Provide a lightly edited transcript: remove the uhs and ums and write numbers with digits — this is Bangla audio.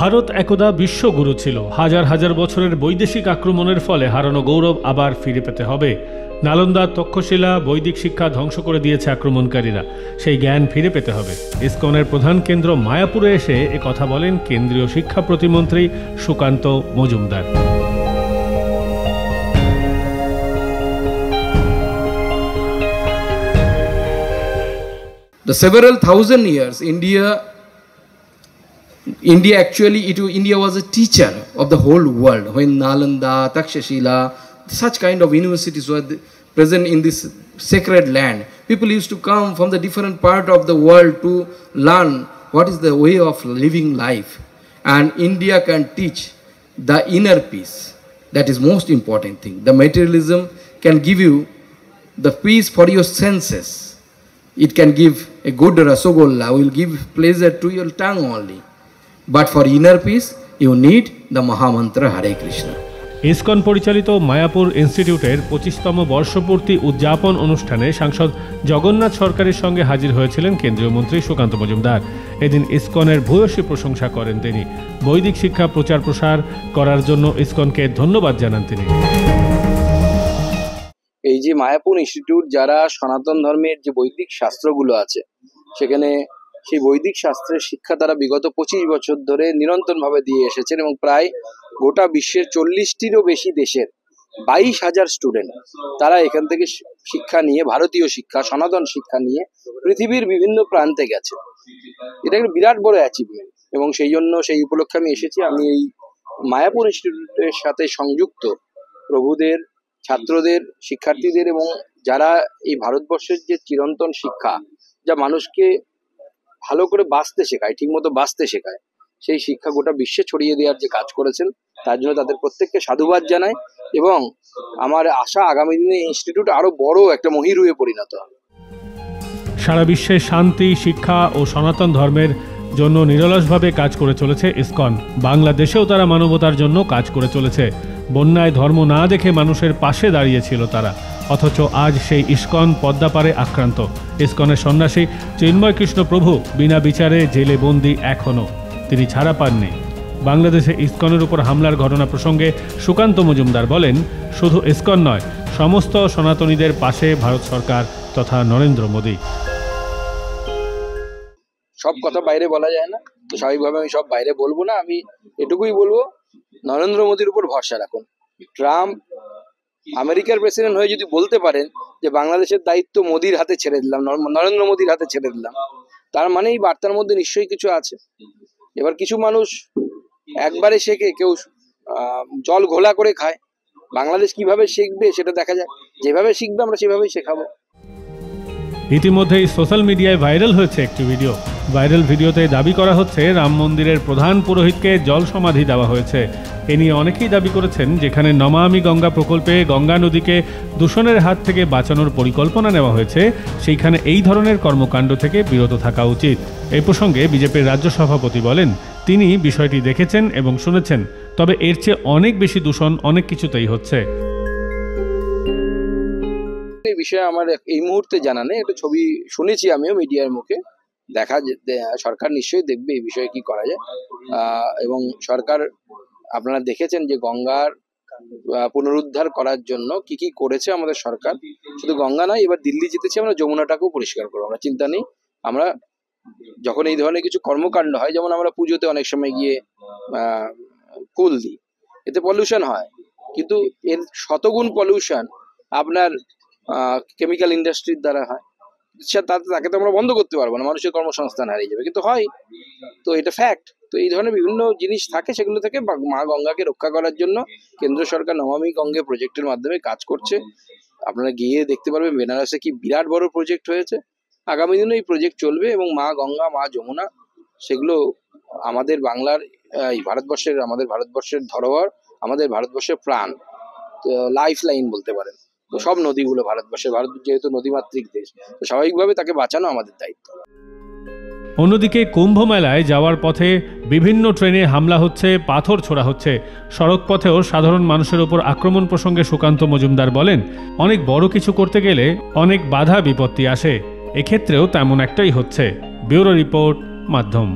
ভারত একদা বিশ্বগুরু ছিল। হাজার হাজার বছরের বৈদেশিক আক্রমণের ফলে হারানো গৌরব আবার ফিরে পেতে হবে। নালন্দা, তক্ষশিলা বৈদিক শিক্ষা ধ্বংস করে দিয়েছে আক্রমণকারীরা, সেই জ্ঞান ফিরে পেতে হবে। ইসকনের প্রধান কেন্দ্র মায়াপুরে এসে কথা বলেন কেন্দ্রীয় শিক্ষা প্রতিমন্ত্রী Sukanta Majumdar. The several thousand years, India was a teacher of the whole world. When Nalanda, Takshashila, such kind of universities were present in this sacred land, people used to come from the different part of the world to learn what is the way of living life. And India can teach the inner peace. That is most important thing. The materialism can give you the peace for your senses. It can give a good rasagolla, will give pleasure to your tongue only. But for inner peace, you need the Mahamantra Hare Krishna. ISKCON পরিচালিত মায়াপুর ইনস্টিটিউটের 25তম বর্ষপূর্তি উদযাপন অনুষ্ঠানে সাংসদ জগন্নাথ সরকারের সঙ্গে হাজির হয়েছিলেন কেন্দ্রীয় মন্ত্রী সুকান্ত মজুমদার। এদিন ইসকনের ভূয়সী প্রশংসা করেন তিনি। বৈদিক শিক্ষা প্রচার প্রসার করার জন্য ইসকনকে ধন্যবাদ জানান তিনি। এই যে মায়াপুর ইনস্টিটিউট, যারা সনাতন ধর্মের যে বৈদিক শাস্ত্রগুলো আছে, সেখানে সেই বৈদিক শাস্ত্রের শিক্ষা তারা বিগত 25 বছর ধরে নিরন্তরভাবে দিয়ে এসেছেন এবং প্রায় গোটা বিশ্বের 40টিরও বেশি দেশের 22,000 স্টুডেন্ট তারা এখান থেকে শিক্ষা নিয়ে, ভারতীয় শিক্ষা, সনাতন শিক্ষা নিয়ে পৃথিবীর বিভিন্ন প্রান্তে গেছে। এটা একটা বিরাট বড় অ্যাচিভমেন্ট এবং সেই জন্য সেই উপলক্ষে আমি এসেছি। আমি এই মায়াপুর ইনস্টিটিউটের সাথে সংযুক্ত প্রভুদের, ছাত্রদের, শিক্ষার্থীদের এবং যারা এই ভারতবর্ষের যে চিরন্তন শিক্ষা, যা মানুষকে ভালো করে বাঁচতে শেখায়, ঠিকমতো বাঁচতে শেখায়, সেই শিক্ষা গোটা বিশ্বে ছড়িয়ে দেওয়ার যে কাজ করেছেন, তার জন্য তাদের প্রত্যেককে সাধুবাদ জানাই এবং আমার আশা আগামী দিনে ইনস্টিটিউট আরো বড় একটা মহিরুহে পরিণত হবে। সারা বিশ্বে শান্তি, শিক্ষা ও সনাতন ধর্মের জন্য নিরলসভাবে কাজ করে চলেছে ইসকন। বাংলাদেশেও তারা মানবতার জন্য কাজ করে চলেছে। বন্যায় ধর্ম না দেখে মানুষের পাশে দাঁড়িয়েছিল তারা, অথচ আজ সেই ইসকন পদ্মাপাড়ে আক্রান্ত। ইসকনের সন্ন্যাসী চিন্ময় কৃষ্ণ প্রভু বিনা বিচারে জেলে বন্দী এখনও, তিনি ছাড়া পাননি। বাংলাদেশে ইসকনের উপর হামলার ঘটনা প্রসঙ্গে সুকান্ত মজুমদার বলেন, শুধু ইসকন নয়, সমস্ত সনাতনীদের পাশে ভারত সরকার তথা নরেন্দ্র মোদী। সব কথা বাইরে বলা যায় না, তো স্বাভাবিকভাবে আমি সব বাইরে বলবো না। আমি এটুকুই বলবো, নরেন্দ্র মোদীর উপর ভরসা রাখুন। ট্রাম্প আমেরিকার প্রেসিডেন্ট হয়ে যদি বলতে পারেন যে বাংলাদেশের দায়িত্ব মোদির হাতে ছেড়ে দিলাম, নরেন্দ্র মোদীর হাতে ছেড়ে দিলাম, তার মানে এই বার্তার মধ্যে নিশ্চয়ই কিছু আছে। এবার কিছু মানুষ একবারে শেখে, কেউ জল ঘোলা করে খায়। বাংলাদেশ কিভাবে শিখবে সেটা দেখা যায়, যেভাবে শিখবে আমরা সেভাবেই শেখাবো। ইতিমধ্যেই সোশ্যাল মিডিয়ায় ভাইরাল হয়েছে একটি ভিডিও। ভাইরাল ভিডিওতে দাবি করা হচ্ছে রাম মন্দিরের প্রধান পুরোহিতকে জল সমাধি দেওয়া হয়েছে। এ নিয়ে অনেকেই দাবি করেছেন, যেখানে নমামি গঙ্গা প্রকল্পে গঙ্গা নদীকে দূষণের হাত থেকে বাঁচানোর পরিকল্পনা নেওয়া হয়েছে, সেইখানে এই ধরনের কর্মকাণ্ড থেকে বিরত থাকা উচিত। এই প্রসঙ্গে বিজেপির রাজ্য সভাপতি বলেন, তিনি বিষয়টি দেখেছেন এবং শুনেছেন, তবে এর চেয়ে অনেক বেশি দূষণ অনেক কিছুতেই হচ্ছে। এই বিষয়ে আমার এই মুহূর্তে জানা নেই, একটা ছবি শুনেছি আমিও মিডিয়ার মুখে। সরকার নিশ্চয়ই দেখবে এই বিষয়ে কি করা যায়। এবং সরকার, আপনারা দেখেছেন যে গঙ্গার পুনরুদ্ধার করার জন্য কি কি করেছে আমাদের সরকার। শুধু গঙ্গা নয়, এবার দিল্লি জিতেছি, আমরা যমুনাটাকেও পরিষ্কার করবো, আমরা চিন্তা নেই। আমরা যখন এই ধরনের কিছু কর্মকাণ্ড হয়, যেমন আমরা পুজোতে অনেক সময় গিয়ে ফুল দিই, এতে পলিউশন হয়, কিন্তু এর শতগুণ পলিউশন আপনার কেমিক্যাল ইন্ডাস্ট্রির দ্বারা হয়। তাকে তো আমরা বন্ধ করতে পারবো না, মানুষের কর্মসংস্থান হারিয়ে যাবে, কিন্তু হয়, তো এটা ফ্যাক্ট। তো এই ধরনের বিভিন্ন জিনিস থাকে, সেগুলো থেকে মা গঙ্গাকে রক্ষা করার জন্য কেন্দ্র সরকার নমামি গঙ্গে প্রজেক্টের মাধ্যমে কাজ করছে। আপনারা গিয়ে দেখতে পারবেন বেনারসে কি বিরাট বড় প্রজেক্ট হয়েছে। আগামী দিনে এই প্রজেক্ট চলবে এবং মা গঙ্গা, মা যমুনা, সেগুলো আমাদের বাংলার, এই ভারতবর্ষের, আমাদের ভারতবর্ষের ধরোহর, আমাদের ভারতবর্ষের প্রাণ, লাইফ লাইন বলতে পারেন। তো সব নদীগুলো ভারত যেহেতু নদীমাতৃক দেশ, তো স্বাভাবিকভাবে তাকে বাঁচানো আমাদের দায়িত্ব। অন্যদিকে কুম্ভ মেলায় যাওয়ার পথে বিভিন্ন ট্রেনে হামলা হচ্ছে, পাথর ছোড়া হচ্ছে। সড়ক পথেও সাধারণ মানুষের উপর আক্রমণ প্রসঙ্গে সুকান্ত মজুমদার বলেন, অনেক বড় কিছু করতে গেলে অনেক বাধা বিপত্তি আসে, এক্ষেত্রেও তেমন একটাই হচ্ছে। ব্যুরো রিপোর্ট, মাধ্যম।